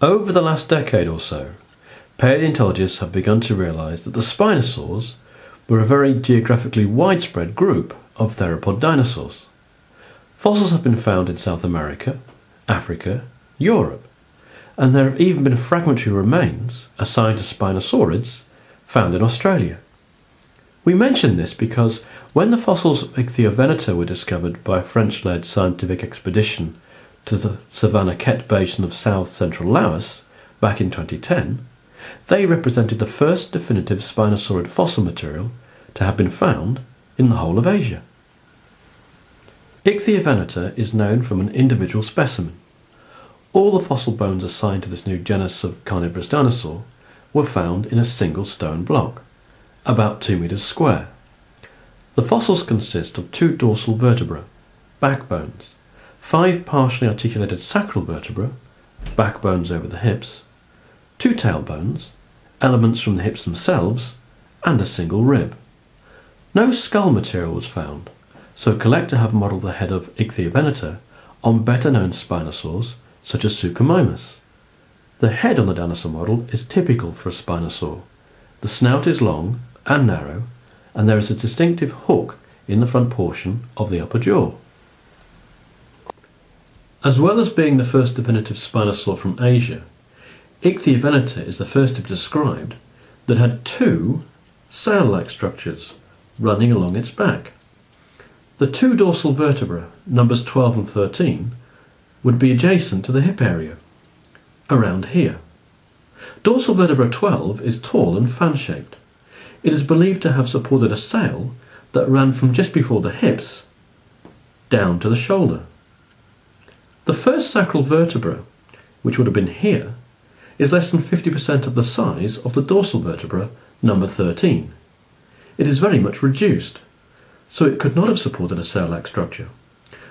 Over the last decade or so, paleontologists have begun to realise that the Spinosaurs were a very geographically widespread group of theropod dinosaurs. Fossils have been found in South America, Africa, Europe, and there have even been fragmentary remains assigned to Spinosaurids found in Australia. We mention this because when the fossils of Ichthyovenator were discovered by a French-led scientific expedition to the Savannah-Ket Basin of south-central Laos back in 2010, they represented the first definitive Spinosaurid fossil material to have been found in the whole of Asia. Ichthyovenator is known from an individual specimen. All the fossil bones assigned to this new genus of carnivorous dinosaur were found in a single stone block, about 2 meters square. The fossils consist of 2 dorsal vertebrae, backbones, 5 partially articulated sacral vertebrae, backbones over the hips, 2 tailbones, elements from the hips themselves, and a single rib. No skull material was found, so Collecta have modelled the head of Ichthyovenator on better-known spinosaurs such as Suchomimus. The head on the dinosaur model is typical for a spinosaur. The snout is long and narrow, and there is a distinctive hook in the front portion of the upper jaw. As well as being the first definitive spinosaur from Asia, Ichthyovenator is the first to be described that had 2 sail-like structures running along its back. The 2 dorsal vertebrae, numbers 12 and 13, would be adjacent to the hip area, around here. Dorsal vertebra 12 is tall and fan-shaped. It is believed to have supported a sail that ran from just before the hips down to the shoulder. The first sacral vertebra, which would have been here, is less than 50% of the size of the dorsal vertebra, number 13. It is very much reduced, so it could not have supported a sail-like structure.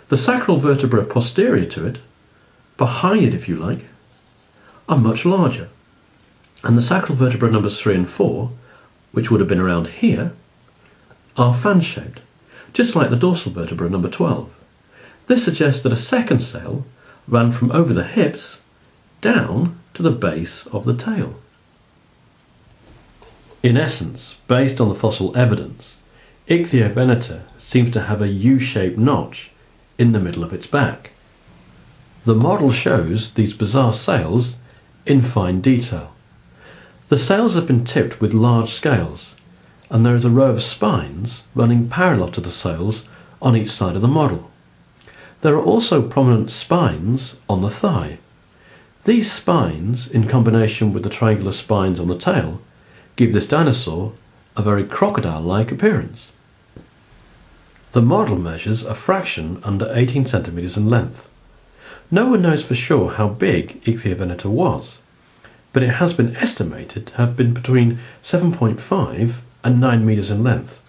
The sacral vertebra posterior to it, behind it if you like, are much larger, and the sacral vertebra numbers 3 and 4, which would have been around here, are fan-shaped, just like the dorsal vertebra number 12. This suggests that a second sail ran from over the hips down to the base of the tail. In essence, based on the fossil evidence, Ichthyovenator seems to have a U-shaped notch in the middle of its back. The model shows these bizarre sails in fine detail. The sails have been tipped with large scales, and there is a row of spines running parallel to the sails on each side of the model. There are also prominent spines on the thigh. These spines, in combination with the triangular spines on the tail, give this dinosaur a very crocodile-like appearance. The model measures a fraction under 18 centimeters in length. No one knows for sure how big Ichthyovenator was, but it has been estimated to have been between 7.5 and 9 meters in length.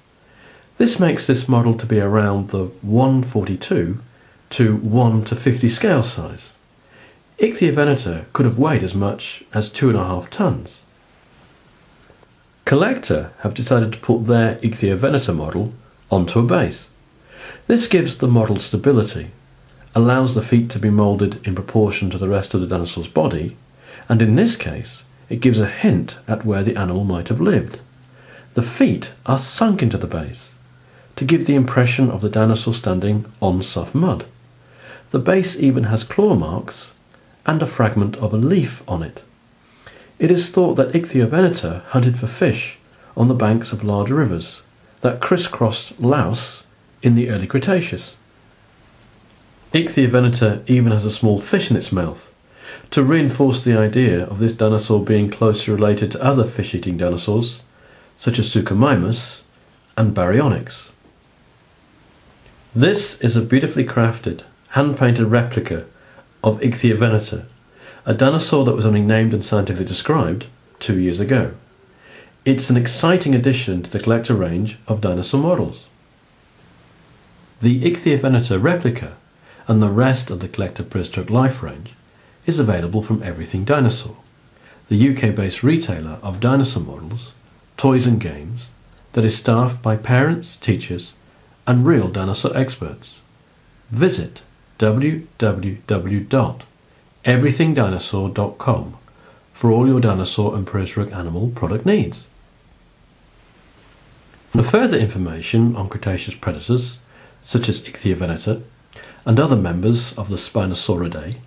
This makes this model to be around the 1/42 to 1/50 scale size. Ichthyovenator could have weighed as much as 2.5 tons. Collecta have decided to put their Ichthyovenator model onto a base. This gives the model stability, allows the feet to be moulded in proportion to the rest of the dinosaur's body, and in this case it gives a hint at where the animal might have lived. The feet are sunk into the base, to give the impression of the dinosaur standing on soft mud. The base even has claw marks and a fragment of a leaf on it. It is thought that Ichthyovenator hunted for fish on the banks of large rivers that crisscrossed Laos in the early Cretaceous. Ichthyovenator even has a small fish in its mouth, to reinforce the idea of this dinosaur being closely related to other fish-eating dinosaurs, such as Suchomimus and Baryonyx. This is a beautifully crafted, hand-painted replica of Ichthyovenator, a dinosaur that was only named and scientifically described 2 years ago. It's an exciting addition to the Collecta range of dinosaur models. The Ichthyovenator replica and the rest of the Collecta Prehistoric Life range is available from Everything Dinosaur, the UK-based retailer of dinosaur models, toys and games that is staffed by parents, teachers and real dinosaur experts. Visit www.everythingdinosaur.com everythingdinosaur.com for all your dinosaur and prehistoric animal product needs. For further information on Cretaceous predators, such as Ichthyovenator and other members of the Spinosauridae,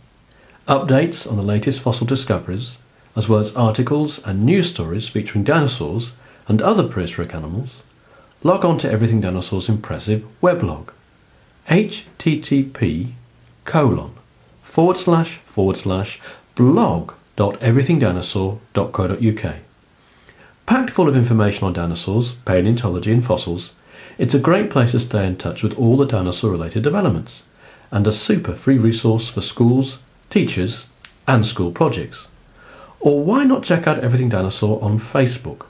updates on the latest fossil discoveries, as well as articles and news stories featuring dinosaurs and other prehistoric animals, log on to Everything Dinosaur's impressive weblog, http://blog.everythingdinosaur.co.uk. Packed full of information on dinosaurs, paleontology and fossils, it's a great place to stay in touch with all the dinosaur-related developments, and a super free resource for schools, teachers and school projects. Or why not check out Everything Dinosaur on Facebook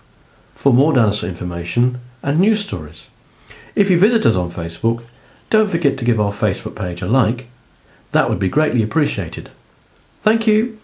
for more dinosaur information and news stories. If you visit us on Facebook, don't forget to give our Facebook page a like. That would be greatly appreciated. Thank you.